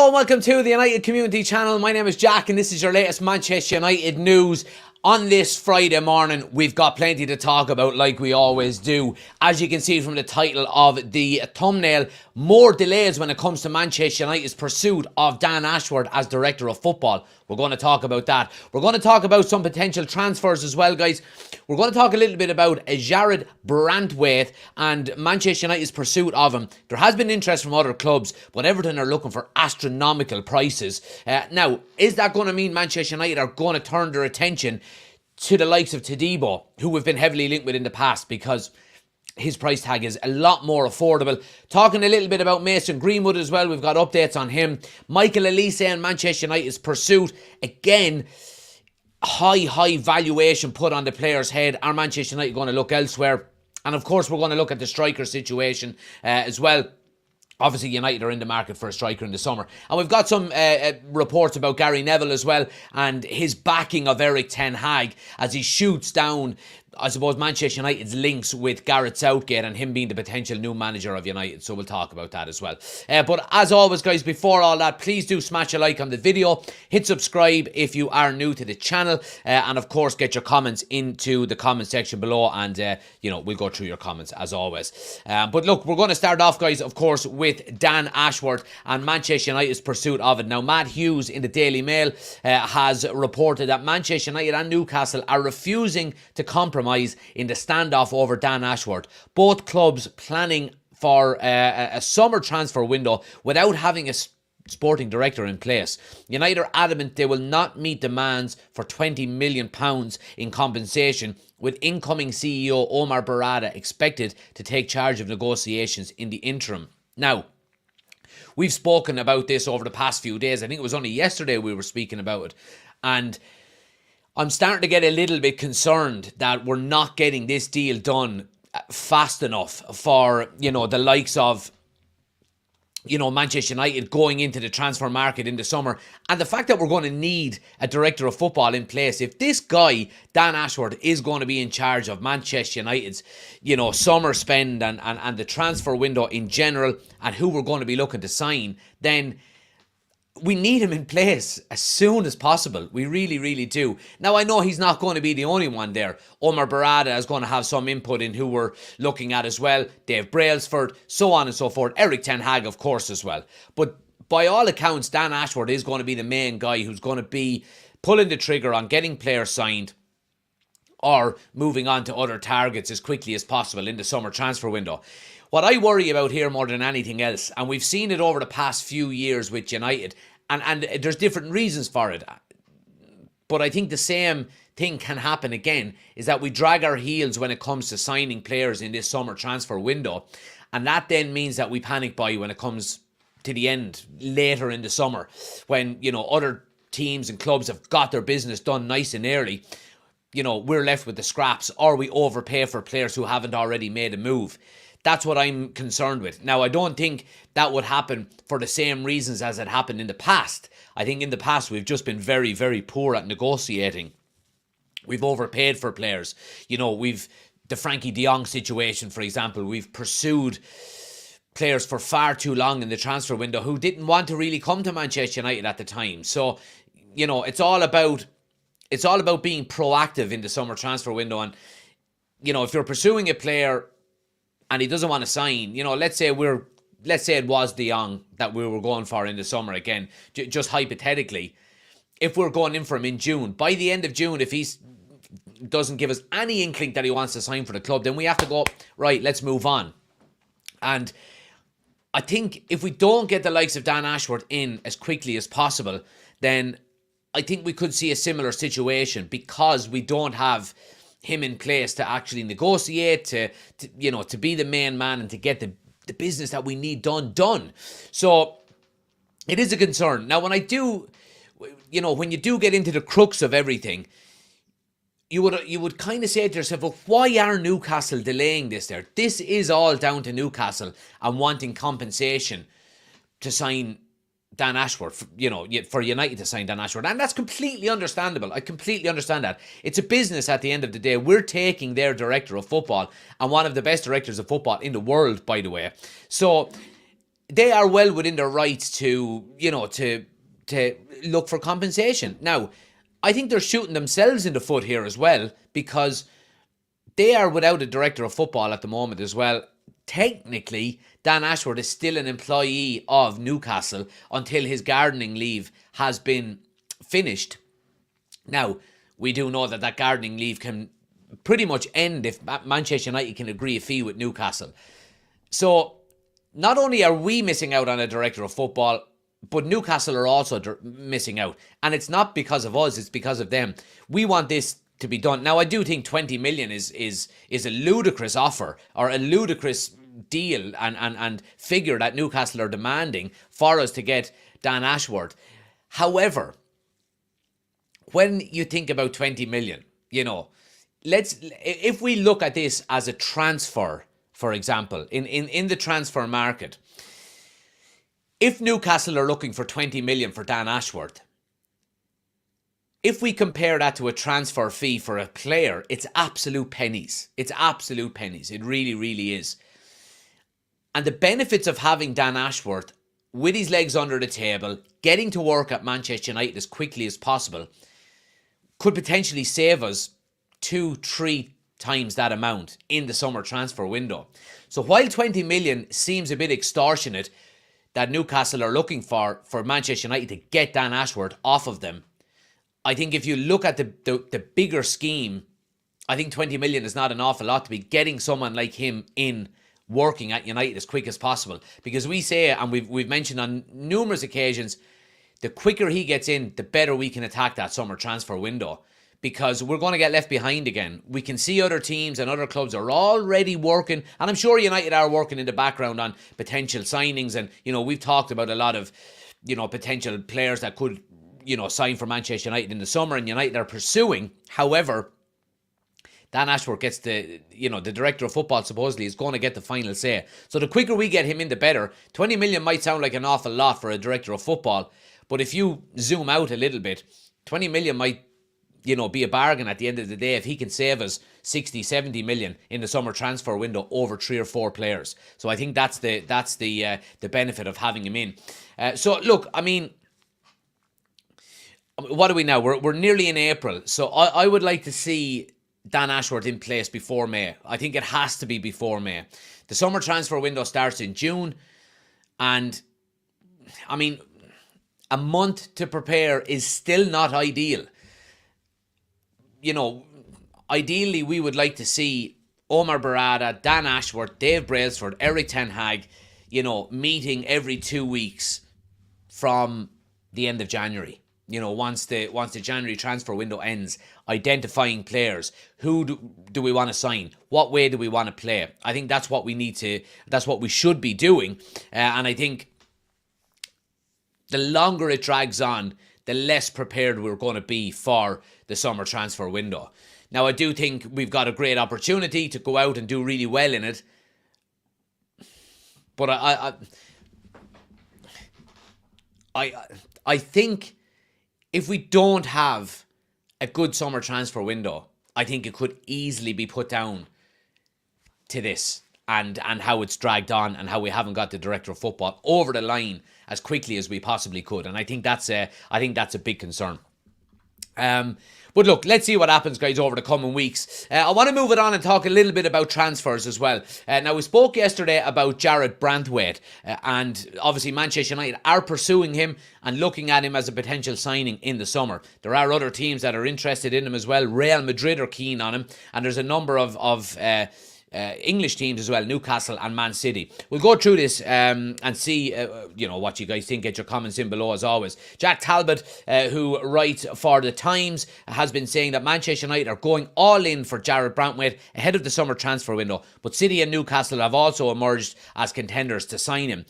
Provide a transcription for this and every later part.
and welcome to the United Community Channel. My name is Jack and this is your latest Manchester United news. On this Friday morning, we've got plenty to talk about like we always do. As you can see from the title of the thumbnail, more delays when it comes to Manchester United's pursuit of Dan Ashworth as Director of Football. We're going to talk about that. We're going to talk about some potential transfers as well, guys. We're going to talk a little bit about Jared Brantwaite and Manchester United's pursuit of him. There has been interest from other clubs, but Everton are looking for astronomical prices. Now, is that going to mean Manchester United are going to turn their attention to the likes of Todibo, who we've been heavily linked with in the past because his price tag is a lot more affordable? Talking a little bit about Mason Greenwood as well. We've got updates on him. Michael Elise and Manchester United's pursuit. Again, high valuation put on the player's head. Are Manchester United going to look elsewhere? And of course, we're going to look at the striker situation as well. Obviously, United are in the market for a striker in the summer. And we've got some reports about Gary Neville as well and his backing of Erik ten Hag as he shoots down, I suppose, Manchester United's links with Gareth Southgate and him being the potential new manager of United. So we'll talk about that as well. But as always, guys, before all that, please do smash a like on the video. Hit subscribe if you are new to the channel. And of course, get your comments into the comment section below. And, we'll go through your comments as always. But look, we're going to start off, guys, of course, with Dan Ashworth and Manchester United's pursuit of it. Now, Matt Hughes in the Daily Mail has reported that Manchester United and Newcastle are refusing to compromise in the standoff over Dan Ashworth. Both clubs planning for a summer transfer window without having a sporting director in place. United are adamant they will not meet demands for £20 million in compensation, with incoming CEO Omar Barada expected to take charge of negotiations in the interim. Now, we've spoken about this over the past few days. I think it was only yesterday we were speaking about it. And I'm starting to get a little bit concerned that we're not getting this deal done fast enough for, the likes of, Manchester United going into the transfer market in the summer. And the fact that we're going to need a director of football in place. If this guy, Dan Ashworth, is going to be in charge of Manchester United's, summer spend and the transfer window in general and who we're going to be looking to sign, then we need him in place as soon as possible. We really, really do. Now, I know he's not going to be the only one there. Omar Barada is going to have some input in who we're looking at as well. Dave Brailsford, so on and so forth. Erik ten Hag, of course, as well. But by all accounts, Dan Ashworth is going to be the main guy who's going to be pulling the trigger on getting players signed or moving on to other targets as quickly as possible in the summer transfer window. What I worry about here more than anything else, and we've seen it over the past few years with United, and there's different reasons for it, but I think the same thing can happen again, is that we drag our heels when it comes to signing players in this summer transfer window, and that then means that we panic buy when it comes to the end, later in the summer, when, other teams and clubs have got their business done nice and early. We're left with the scraps, or we overpay for players who haven't already made a move. That's what I'm concerned with. Now, I don't think that would happen for the same reasons as it happened in the past. I think in the past we've just been very, very poor at negotiating. We've overpaid for players. We've the Frankie de Jong situation, for example. We've pursued players for far too long in the transfer window who didn't want to really come to Manchester United at the time. So, it's all about being proactive in the summer transfer window. And, if you're pursuing a player and he doesn't want to sign, let's say it was De Jong that we were going for in the summer again, just hypothetically. If we're going in for him in June, by the end of June, if he doesn't give us any inkling that he wants to sign for the club, then we have to go, right, let's move on. And I think if we don't get the likes of Dan Ashworth in as quickly as possible, then I think we could see a similar situation, because we don't have him in place to actually negotiate, to be the main man and to get the business that we need done. So it is a concern. Now, when you do get into the crux of everything, you would kind of say to yourself, well, why are Newcastle delaying this there? This is all down to Newcastle and wanting compensation to sign Dan Ashworth, for United to sign Dan Ashworth. And that's completely understandable. I completely understand that. It's a business at the end of the day. We're taking their director of football, and one of the best directors of football in the world, by the way. So they are well within their rights to, to look for compensation. Now, I think they're shooting themselves in the foot here as well, because they are without a director of football at the moment as well. Technically, Dan Ashworth is still an employee of Newcastle until his gardening leave has been finished. Now, we do know that gardening leave can pretty much end if Manchester United can agree a fee with Newcastle. So, not only are we missing out on a director of football, but Newcastle are also missing out. And it's not because of us, it's because of them. We want this to be done. Now, I do think 20 million is a ludicrous offer, or a ludicrous deal and figure that Newcastle are demanding for us to get Dan Ashworth. However, when you think about 20 million, if we look at this as a transfer, for example, in the transfer market, if Newcastle are looking for 20 million for Dan Ashworth, if we compare that to a transfer fee for a player, it's absolute pennies. It's absolute pennies. It really, really is. And the benefits of having Dan Ashworth with his legs under the table, getting to work at Manchester United as quickly as possible, could potentially save us 2-3 times that amount in the summer transfer window. So while 20 million seems a bit extortionate that Newcastle are looking for Manchester United to get Dan Ashworth off of them, I think if you look at the bigger scheme, I think 20 million is not an awful lot to be getting someone like him in working at United as quick as possible. Because we say, and we've mentioned on numerous occasions, the quicker he gets in, the better we can attack that summer transfer window. Because we're going to get left behind again. We can see other teams and other clubs are already working, and I'm sure United are working in the background on potential signings. And, we've talked about a lot of, potential players that could, sign for Manchester United in the summer, and United are pursuing. However, Dan Ashworth gets the director of football supposedly is going to get the final say. So the quicker we get him in, the better. 20 million might sound like an awful lot for a director of football, but if you zoom out a little bit, 20 million might, be a bargain at the end of the day if he can save us 60, 70 million in the summer transfer window over 3 or 4 players. So I think that's the benefit of having him in. So look, I mean, what are we now? We're nearly in April. So I would like to see Dan Ashworth in place before May. I think it has to be before May. The summer transfer window starts in June, and I mean, a month to prepare is still not ideal. Ideally, we would like to see Omar Barada, Dan Ashworth, Dave Brailsford, Eric Ten Hag, meeting every 2 weeks from the end of January. Once the January transfer window ends, identifying players. Who do we want to sign? What way do we want to play? I think that's what we should be doing. And I think the longer it drags on, the less prepared we're going to be for the summer transfer window. Now, I do think we've got a great opportunity to go out and do really well in it. But I think if we don't have a good summer transfer window, I think it could easily be put down to this and how it's dragged on and how we haven't got the director of football over the line as quickly as we possibly could. And I think that's a big concern. But look, let's see what happens, guys, over the coming weeks. I want to move it on and talk a little bit about transfers as well. Now, we spoke yesterday about Jarrad Branthwaite, and obviously Manchester United are pursuing him and looking at him as a potential signing in the summer. There are other teams that are interested in him as well. Real Madrid are keen on him, and there's a number of English teams as well, Newcastle and Man City. We'll go through this and see what you guys think. Get your comments in below as always. Jack Talbot, who writes for The Times, has been saying that Manchester United are going all in for Jarrad Branthwaite ahead of the summer transfer window, but City and Newcastle have also emerged as contenders to sign him.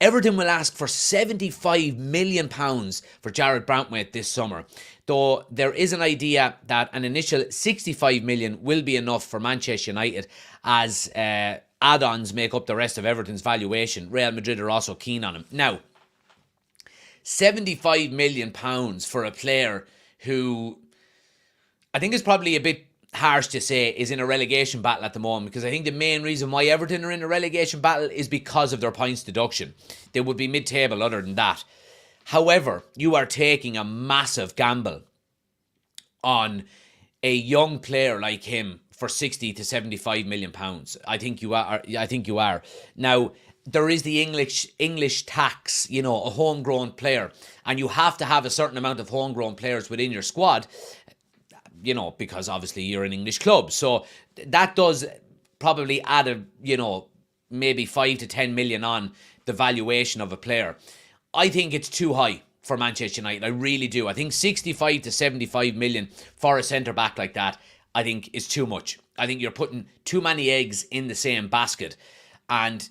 Everton will ask for £75 million for Jarrad Branthwaite this summer, though there is an idea that an initial £65 million will be enough for Manchester United as add-ons make up the rest of Everton's valuation. Real Madrid are also keen on him. Now, £75 million for a player who I think is probably a bit harsh to say, is in a relegation battle at the moment, because I think the main reason why Everton are in a relegation battle is because of their points deduction. They would be mid-table other than that. However, you are taking a massive gamble on a young player like him for 60 to 75 million pounds. I think you are. Now, there is the English tax, a homegrown player, and you have to have a certain amount of homegrown players within your squad, because obviously you're an English club. So that does probably add maybe 5 to 10 million on the valuation of a player. I think it's too high for Manchester United. I really do. I think 65 to 75 million for a centre-back like that, I think is too much. I think you're putting too many eggs in the same basket. And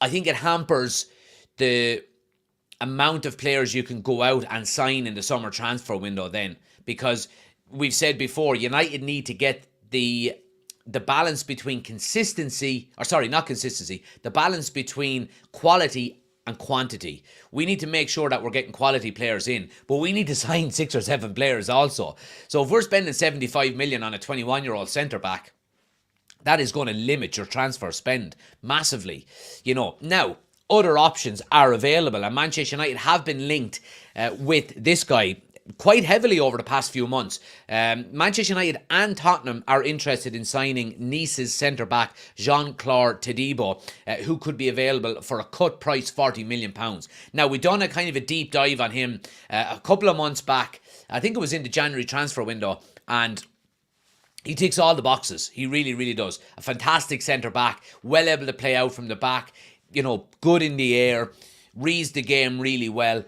I think it hampers the amount of players you can go out and sign in the summer transfer window then. Because we've said before, United need to get the balance between the balance between quality and quantity. We need to make sure that we're getting quality players in, but we need to sign 6 or 7 players also. So if we're spending 75 million on a 21-year-old centre-back, that is going to limit your transfer spend massively. Now, other options are available, and Manchester United have been linked with this guy quite heavily over the past few months. Manchester United and Tottenham are interested in signing Nice's centre-back Jean-Claude Todibo, who could be available for a cut price £40 million. Now, we've done a kind of a deep dive on him a couple of months back. I think it was in the January transfer window, and he ticks all the boxes. He really, really does. A fantastic centre-back, well able to play out from the back, good in the air, reads the game really well.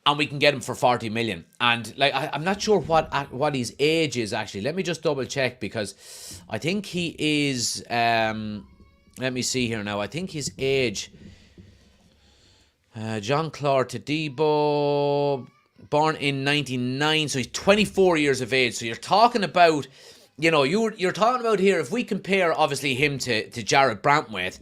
And we can get him for 40 million. And I'm not sure what his age is actually. Let me just double check, because I think he is. Let me see here now. I think his age. Jean-Claude Todibo, born in 1999, so he's 24 years of age. So you're talking about, you're talking about here. If we compare obviously him to Jared Brantwaite.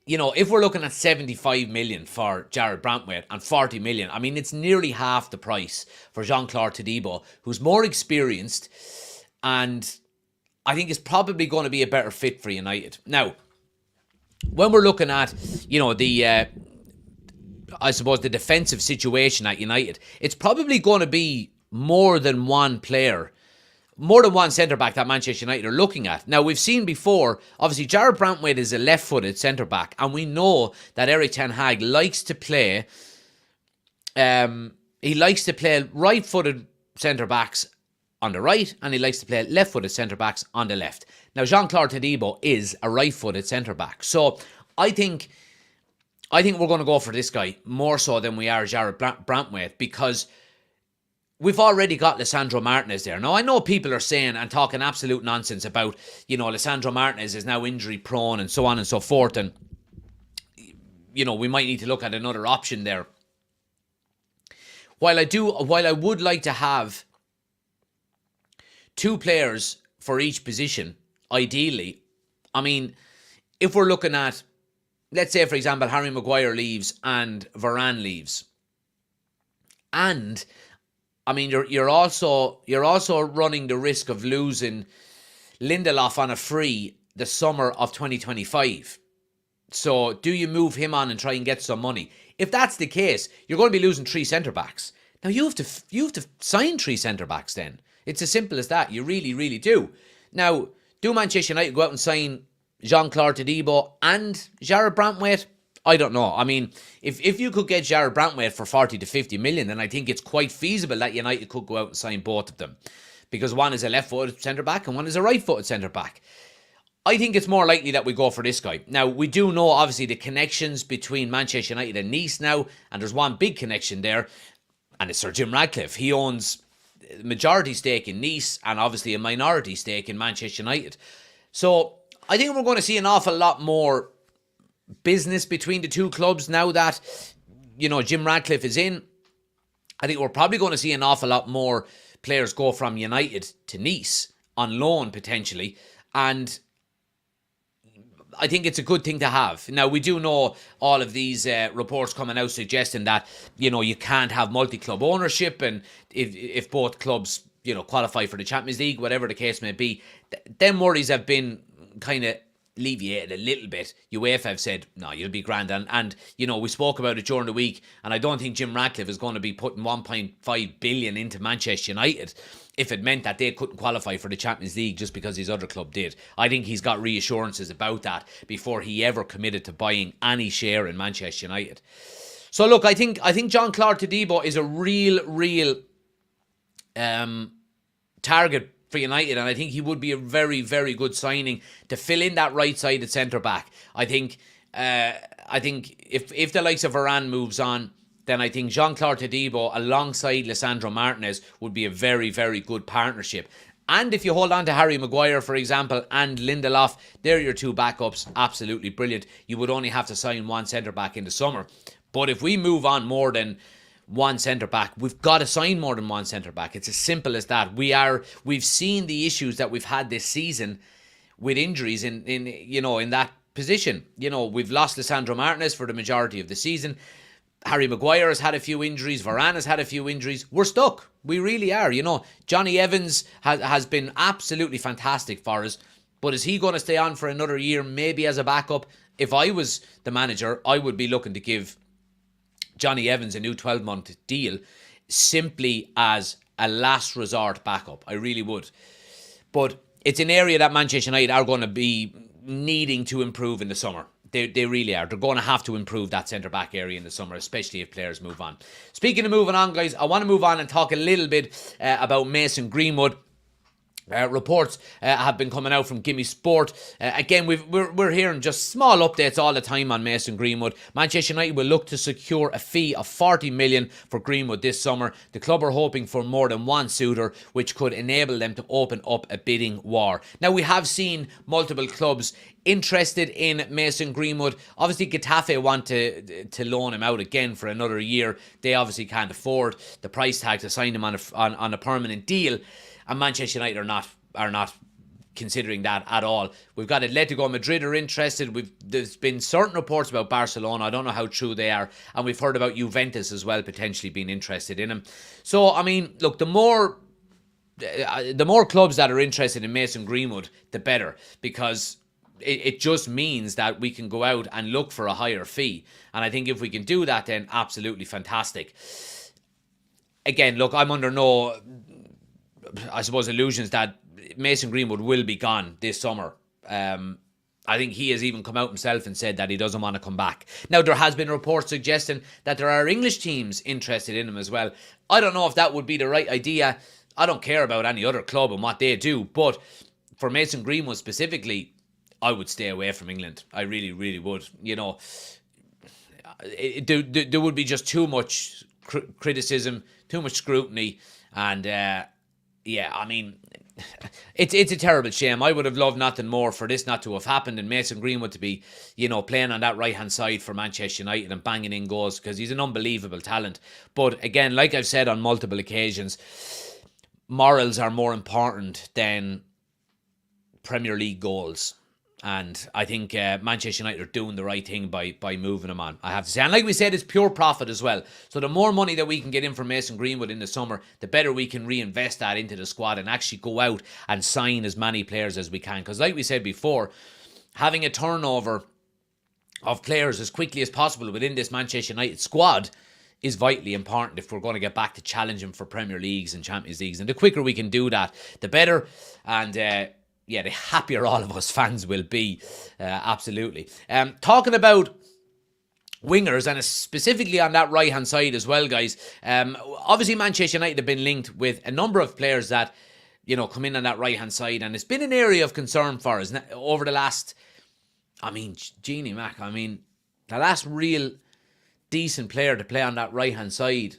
If we're looking at 75 million for Jared Brantwaite and 40 million, I mean, it's nearly half the price for Jean-Claude Todibo, who's more experienced, and I think is probably going to be a better fit for United. Now, when we're looking at, the defensive situation at United, it's probably going to be more than one centre-back that Manchester United are looking at. Now, we've seen before, obviously, Jared Brantwaite is a left-footed centre-back, and we know that Erik ten Hag likes to play, right-footed centre-backs on the right, and he likes to play left-footed centre-backs on the left. Now, Jean-Claude Todibo is a right-footed centre-back. So, I think we're going to go for this guy more so than we are Jared Brantwaite, because we've already got Lisandro Martinez there. Now, I know people are saying and talking absolute nonsense about, Lisandro Martinez is now injury prone and so on and so forth. And, we might need to look at another option there. While I would like to have 2 players for each position, ideally, I mean, if we're looking at, let's say, for example, Harry Maguire leaves and Varane leaves. And I mean, you're also running the risk of losing Lindelof on a free the summer of 2025. So do you move him on and try and get some money? If that's the case, you're going to be losing 3 centre-backs. Now, you have to sign 3 centre-backs then. It's as simple as that. You really, really do. Now, do Manchester United go out and sign Jean-Claude Todibo and Jared Brantwaite? I don't know. I mean, if you could get Jared Brantwaite for 40 to 50 million, then I think it's quite feasible that United could go out and sign both of them. Because one is a left-footed centre-back and one is a right-footed centre-back. I think it's more likely that we go for this guy. Now, we do know, obviously, the connections between Manchester United and Nice now, and there's one big connection there, and it's Sir Jim Ratcliffe. He owns a majority stake in Nice and obviously a minority stake in Manchester United. So, I think we're going to see an awful lot more business between the two clubs now that, Jim Ratcliffe is in. I think we're probably going to see an awful lot more players go from United to Nice on loan potentially, and I think it's a good thing to have. Now, we do know all of these reports coming out suggesting that, you can't have multi-club ownership, and if both clubs, qualify for the Champions League, whatever the case may be. Them worries have been kind of alleviated a little bit. UEFA have said, no, you'll be grand. And we spoke about it during the week, and I don't think Jim Ratcliffe is going to be putting 1.5 billion into Manchester United if it meant that they couldn't qualify for the Champions League just because his other club did. I think he's got reassurances about that before he ever committed to buying any share in Manchester United. So look, I think Jean-Claude Todibo is a real target for United, and I think he would be a very, very good signing to fill in that right-sided centre-back. I think if the likes of Varane moves on, then I think Jean-Claude Todibo alongside Lisandro Martinez would be a very, very good partnership. And if you hold on to Harry Maguire, for example, and Lindelof, they're your two backups. Absolutely brilliant. You would only have to sign one centre-back in the summer. But if we move on more than one centre-back, we've got to sign more than one centre-back. It's as simple as that. We've seen the issues that we've had this season with injuries in that position. We've lost Lisandro Martinez for the majority of the season. Harry Maguire has had a few injuries. Varane has had a few injuries. We're stuck. We really are. Johnny Evans has been absolutely fantastic for us. But is he going to stay on for another year, maybe as a backup? If I was the manager, I would be looking to give Johnny Evans a new 12-month deal simply as a last resort backup. I really would. But it's an area that Manchester United are going to be needing to improve in the summer. They really are. They're going to have to improve that centre-back area in the summer, especially if players move on. Speaking of moving on, guys, I want to move on and talk a little bit about Mason Greenwood. Reports have been coming out from Gimme Sport. Again, we're hearing just small updates all the time on Mason Greenwood. Manchester United will look to secure a fee of 40 million for Greenwood this summer. The club are hoping for more than one suitor, which could enable them to open up a bidding war. Now, we have seen multiple clubs interested in Mason Greenwood. Obviously, Getafe want to loan him out again for another year. They obviously can't afford the price tag to sign him on a permanent deal. And Manchester United are not considering that at all. We've got Atletico Madrid are interested. There's been certain reports about Barcelona. I don't know how true they are. And we've heard about Juventus as well potentially being interested in him. So, I mean, look, the more clubs that are interested in Mason Greenwood, the better. Because it just means that we can go out and look for a higher fee. And I think if we can do that, then absolutely fantastic. Again, look, I'm under no, I suppose, illusions that Mason Greenwood will be gone this summer. I think he has even come out himself and said that he doesn't want to come back. Now, there has been reports suggesting that there are English teams interested in him as well. I don't know if that would be the right idea. I don't care about any other club and what they do, but for Mason Greenwood specifically, I would stay away from England. I really, really would. There would be just too much criticism, too much scrutiny, and I mean, it's a terrible shame. I would have loved nothing more for this not to have happened and Mason Greenwood to be, playing on that right-hand side for Manchester United and banging in goals, because he's an unbelievable talent. But again, like I've said on multiple occasions, morals are more important than Premier League goals. And I think Manchester United are doing the right thing by moving him on, I have to say. And like we said, it's pure profit as well. So the more money that we can get in from Mason Greenwood in the summer, the better we can reinvest that into the squad and actually go out and sign as many players as we can. Because like we said before, having a turnover of players as quickly as possible within this Manchester United squad is vitally important if we're going to get back to challenging for Premier Leagues and Champions Leagues. And the quicker we can do that, the better. And the happier all of us fans will be. Absolutely. Talking about wingers, and specifically on that right-hand side as well, guys. Obviously, Manchester United have been linked with a number of players that, come in on that right-hand side. And it's been an area of concern for us over the last, Genie Mac, the last real decent player to play on that right-hand side.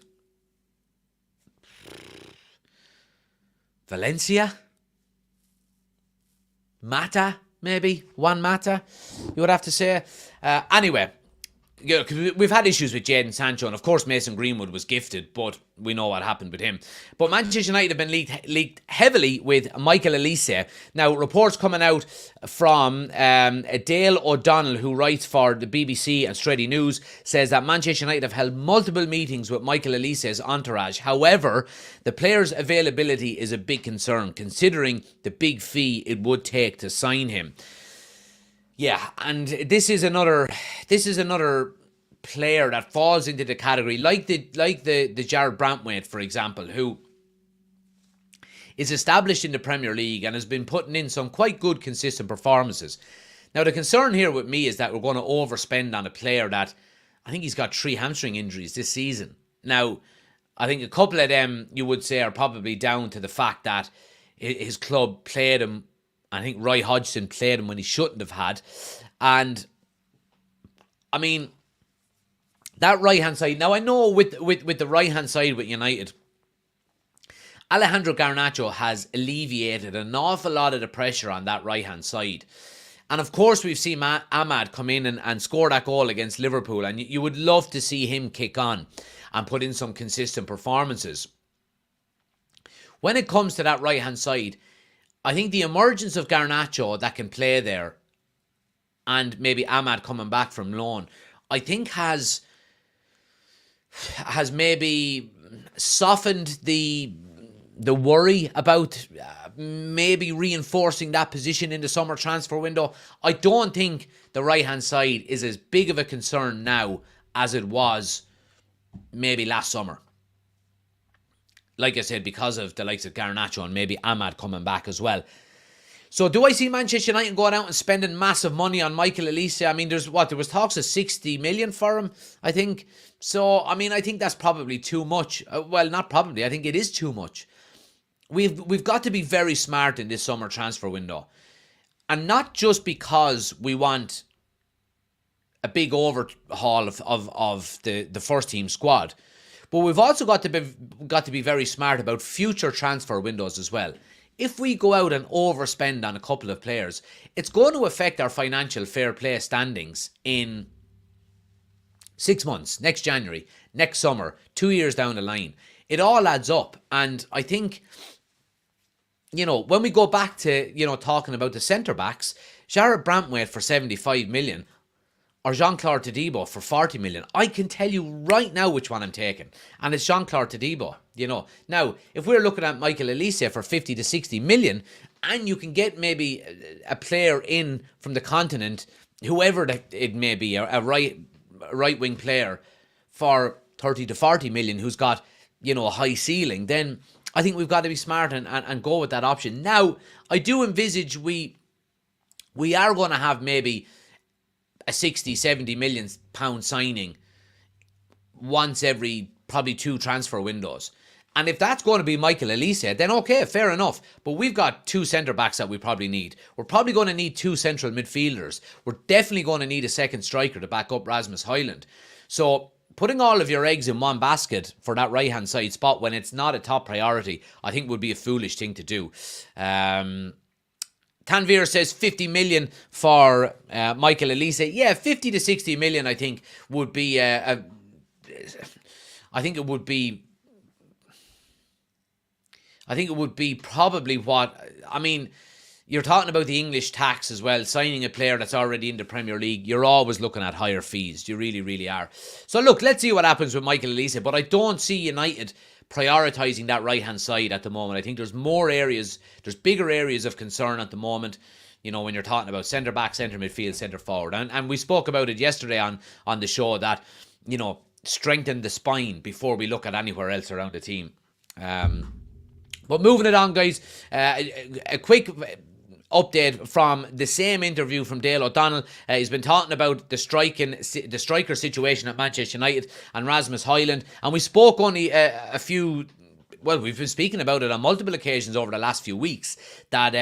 Valencia? Mata, maybe. Juan Mata, you would have to say. Anyway, Yeah, because we've had issues with Jadon Sancho, and of course Mason Greenwood was gifted, but we know what happened with him. But Manchester United have been leaked heavily with Michael Olise. Now, reports coming out from Dale O'Donnell, who writes for the BBC and Stretty News, says that Manchester United have held multiple meetings with Michael Olise's entourage. However, the player's availability is a big concern, considering the big fee it would take to sign him. Yeah, and this is another player that falls into the category like the Jared Brantwaite, for example, who is established in the Premier League and has been putting in some quite good consistent performances. Now, the concern here with me is that we're going to overspend on a player that I think he's got 3 hamstring injuries this season. Now, I think a couple of them you would say are probably down to the fact that his club played him. I think Roy Hodgson played him when he shouldn't have had. And, I mean, that right-hand side... Now, I know with the right-hand side with United, Alejandro Garnacho has alleviated an awful lot of the pressure on that right-hand side. And, of course, we've seen Ahmad come in and score that goal against Liverpool. And you would love to see him kick on and put in some consistent performances. When it comes to that right-hand side, I think the emergence of Garnacho that can play there, and maybe Ahmad coming back from loan, I think has maybe softened the worry about maybe reinforcing that position in the summer transfer window. I don't think the right-hand side is as big of a concern now as it was maybe last summer. Like I said, because of the likes of Garnacho and maybe Ahmad coming back as well. So do I see Manchester United going out and spending massive money on Michael Olise? I mean, there was talks of 60 million for him, I think. So, I mean, I think that's probably too much. Well, not probably. I think it is too much. We've got to be very smart in this summer transfer window. And not just because we want a big overhaul of the first team squad, but we've also got to be very smart about future transfer windows as well. If we go out and overspend on a couple of players, it's going to affect our financial fair play standings in 6 months, next January, next summer, 2 years down the line. It all adds up. And I think, when we go back to, talking about the centre-backs, Jared Brantwaite for 75 million, or Jean-Claude Todibo for 40 million. I can tell you right now which one I'm taking. And it's Jean-Claude Todibo, Now, if we're looking at Michael Olise for 50 to 60 million, and you can get maybe a player in from the continent, whoever it may be, a right-wing player for 30 to 40 million who's got, a high ceiling, then I think we've got to be smart and go with that option. Now, I do envisage we are going to have maybe a 60, 70 million pound signing once every probably 2 transfer windows. And if that's going to be Michael Olise, then okay, fair enough. But we've got 2 centre-backs that we probably need. We're probably going to need 2 central midfielders. We're definitely going to need a second striker to back up Rasmus Højlund. So putting all of your eggs in one basket for that right-hand side spot when it's not a top priority, I think would be a foolish thing to do. Tanvir says 50 million for Michael Olise. Yeah, 50 to 60 million, I think, would be I think it would be probably what... I mean, you're talking about the English tax as well. Signing a player that's already in the Premier League, you're always looking at higher fees. You really, really are. So look, let's see what happens with Michael Olise. But I don't see United prioritising that right-hand side at the moment. I think there's bigger areas of concern at the moment, when you're talking about centre-back, centre-midfield, centre-forward. And we spoke about it yesterday on the show that, strengthen the spine before we look at anywhere else around the team. But moving it on, guys, a quick update from the same interview from Dale O'Donnell. He's been talking about the striker situation at Manchester United and Rasmus Højlund. And we spoke only we've been speaking about it on multiple occasions over the last few weeks, that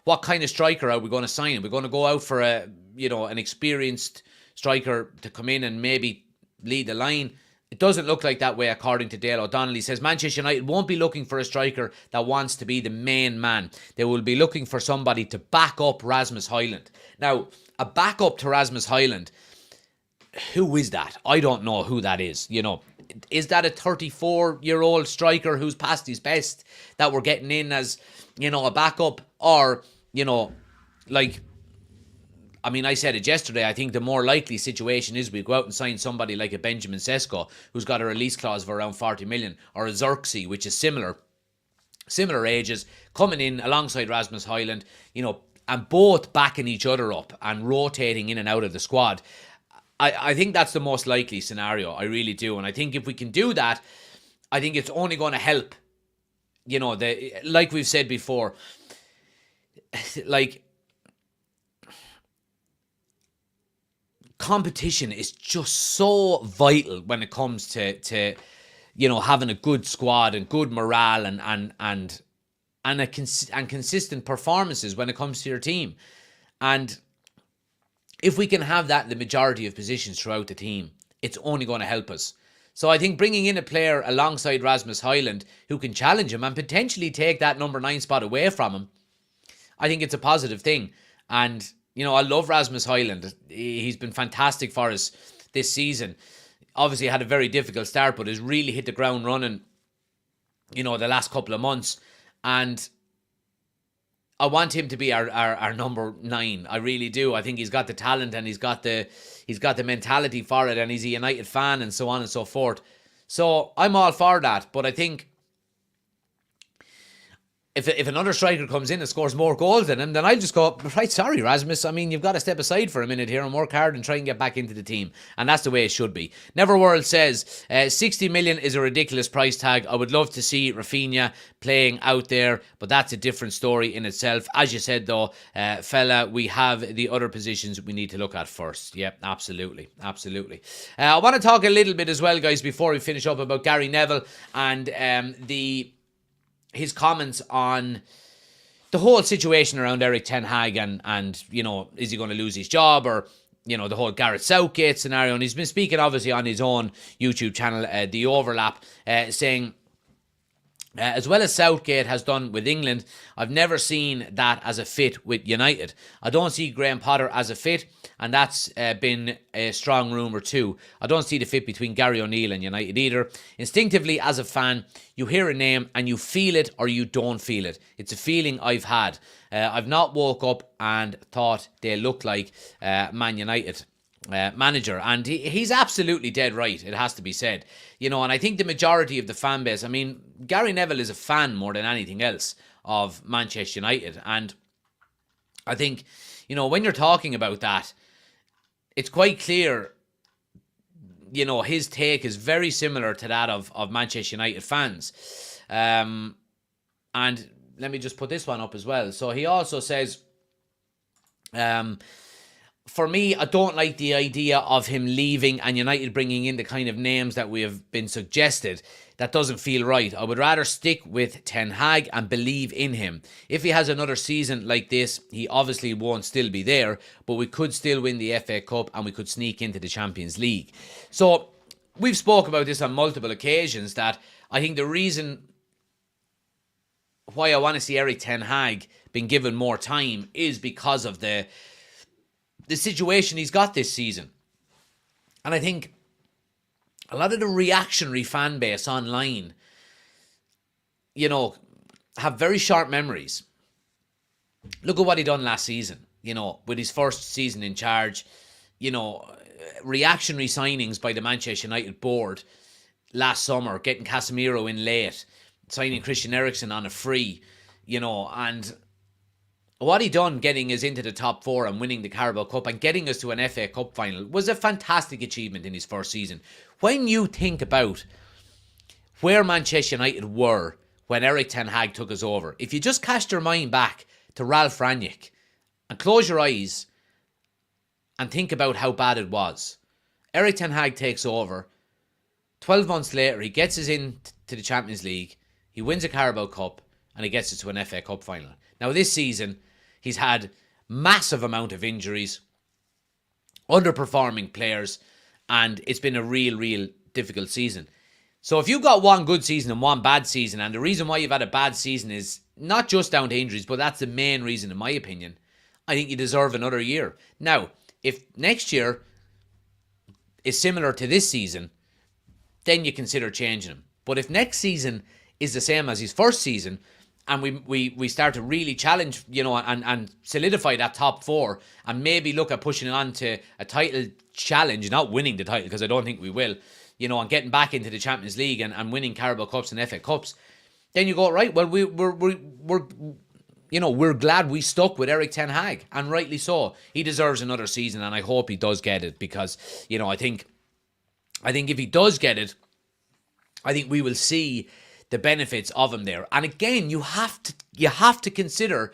what kind of striker are we going to sign? We're going to go out for an experienced striker to come in and maybe lead the line. It doesn't look like that way, according to Dale O'Donnell. He says Manchester United won't be looking for a striker that wants to be the main man. They will be looking for somebody to back up Rasmus Højlund. Now, a backup to Rasmus Højlund, who is that? I don't know who that is. Is that a 34-year-old striker who's past his best that we're getting in as, a backup? Or, like, I mean, I said it yesterday, I think the more likely situation is we go out and sign somebody like a Benjamin Sesko, who's got a release clause of around 40 million, or a Xerxes, which is similar ages, coming in alongside Rasmus Højlund, and both backing each other up and rotating in and out of the squad. I think that's the most likely scenario. I really do. And I think if we can do that, I think it's only going to help. Like we've said before, like, competition is just so vital when it comes to having a good squad and good morale and consistent performances when it comes to your team. And if we can have that in the majority of positions throughout the team, it's only going to help us. So I think bringing in a player alongside Rasmus Højlund who can challenge him and potentially take that number 9 spot away from him, I think it's a positive thing. And, I love Rasmus Højlund. He's been fantastic for us this season. Obviously had a very difficult start, but has really hit the ground running, the last couple of months. And I want him to be our number 9. I really do. I think he's got the talent and he's got the mentality for it, and he's a United fan and so on and so forth. So I'm all for that. But I think if another striker comes in and scores more goals than him, then I'll just go, right, sorry, Rasmus. I mean, you've got to step aside for a minute here and work hard and try and get back into the team. And that's the way it should be. Neverworld says, 60 million is a ridiculous price tag. I would love to see Rafinha playing out there, but that's a different story in itself. As you said, though, fella, we have the other positions we need to look at first. Yep, absolutely. Absolutely. I want to talk a little bit as well, guys, before we finish up, about Gary Neville and his comments on the whole situation around Erik ten Hag and is he going to lose his job, or the whole Gareth Southgate scenario. And he's been speaking obviously on his own YouTube channel, The Overlap, saying, as well as Southgate has done with England, I've never seen that as a fit with United. I don't see Graham Potter as a fit, and that's been a strong rumour too. I don't see the fit between Gary O'Neill and United either. Instinctively, as a fan, you hear a name and you feel it or you don't feel it. It's a feeling I've had. I've not woke up and thought they look like Man United manager, and he's absolutely dead right, it has to be said. And I think the majority of the fan base, I mean, Gary Neville is a fan more than anything else of Manchester United, and I think, when you're talking about that, it's quite clear, his take is very similar to that of Manchester United fans. And let me just put this one up as well. So he also says, for me, I don't like the idea of him leaving and United bringing in the kind of names that we have been suggested. That doesn't feel right. I would rather stick with Ten Hag and believe in him. If he has another season like this, he obviously won't still be there, but we could still win the FA Cup and we could sneak into the Champions League. So we've spoke about this on multiple occasions, that I think the reason why I want to see Erik ten Hag being given more time is because of the situation he's got this season. And I think a lot of the reactionary fan base online, have very short memories. Look at what he done last season, with his first season in charge, reactionary signings by the Manchester United board last summer, getting Casemiro in late, signing Christian Eriksen on a free, and what he done getting us into the top 4 and winning the Carabao Cup and getting us to an FA Cup final was a fantastic achievement in his first season. When you think about where Manchester United were when Erik ten Hag took us over, if you just cast your mind back to Ralph Rangnick and close your eyes and think about how bad it was. Erik ten Hag takes over. 12 months later, he gets us into the Champions League. He wins a Carabao Cup and he gets us to an FA Cup final. Now this season, he's had massive amount of injuries, underperforming players, and it's been a real difficult season. So if you've got one good season and one bad season, and the reason why you've had a bad season is not just down to injuries, but that's the main reason in my opinion, I think you deserve another year. Now, if next year is similar to this season, then you consider changing him. But if next season is the same as his first season, and we start to really challenge, and solidify that top 4, and maybe look at pushing on to a title challenge, not winning the title, because I don't think we will, and getting back into the Champions League and winning Carabao Cups and FA Cups, then you go, right, well, we're glad we stuck with Erik ten Hag, and rightly so. He deserves another season, and I hope he does get it, because, I think if he does get it, I think we will see the benefits of him there. And again, you have to consider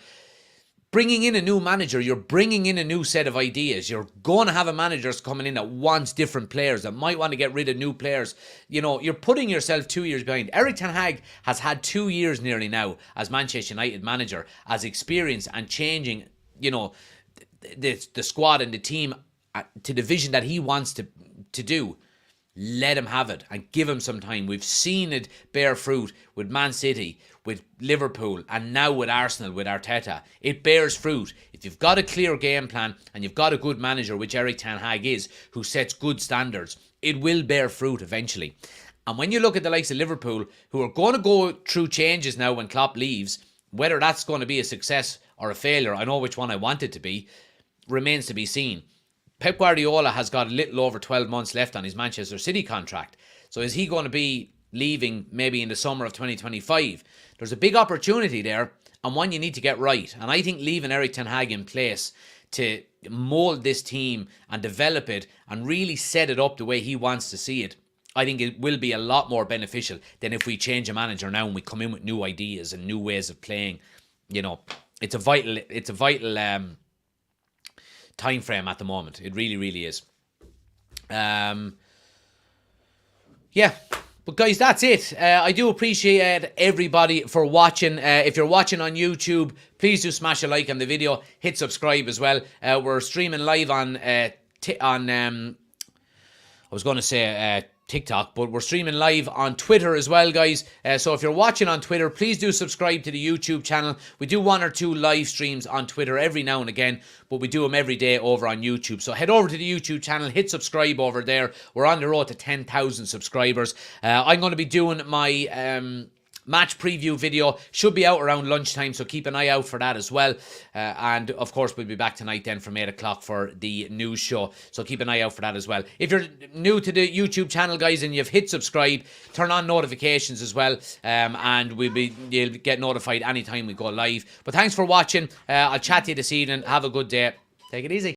bringing in a new manager. You're bringing in a new set of ideas. You're going to have a manager coming in that wants different players, that might want to get rid of new players. You're putting yourself 2 years behind. Erik ten Hag has had 2 years nearly now as Manchester United manager, as experience and changing, the squad and the team to the vision that he wants to do. Let him have it and give him some time. We've seen it bear fruit with Man City, with Liverpool, and now with Arsenal, with Arteta. It bears fruit. If you've got a clear game plan and you've got a good manager, which Erik ten Hag is, who sets good standards, it will bear fruit eventually. And when you look at the likes of Liverpool, who are going to go through changes now when Klopp leaves, whether that's going to be a success or a failure, I know which one I want it to be, remains to be seen. Pep Guardiola has got a little over 12 months left on his Manchester City contract. So is he going to be leaving maybe in the summer of 2025? There's a big opportunity there, and one you need to get right. And I think leaving Erik ten Hag in place to mould this team and develop it and really set it up the way he wants to see it, I think it will be a lot more beneficial than if we change a manager now and we come in with new ideas and new ways of playing. It's a vital time frame at the moment. It really, really is. But guys, that's it. I do appreciate everybody for watching. If you're watching on YouTube, please do smash a like on the video. Hit subscribe as well. We're streaming live on TikTok, but we're streaming live on Twitter as well, guys. So if you're watching on Twitter, please do subscribe to the YouTube channel. We do 1 or 2 live streams on Twitter every now and again, but we do them every day over on YouTube. So head over to the YouTube channel, hit subscribe over there. We're on the road to 10,000 subscribers. I'm going to be doing my match preview video. Should be out around lunchtime, so keep an eye out for that as well. And of course, we'll be back tonight then from 8 o'clock for the news show, so keep an eye out for that as well. If you're new to the YouTube channel, guys, and you've hit subscribe, turn on notifications as well, and you'll get notified anytime we go live. But thanks for watching. I'll chat to you this evening. Have a good day. Take it easy.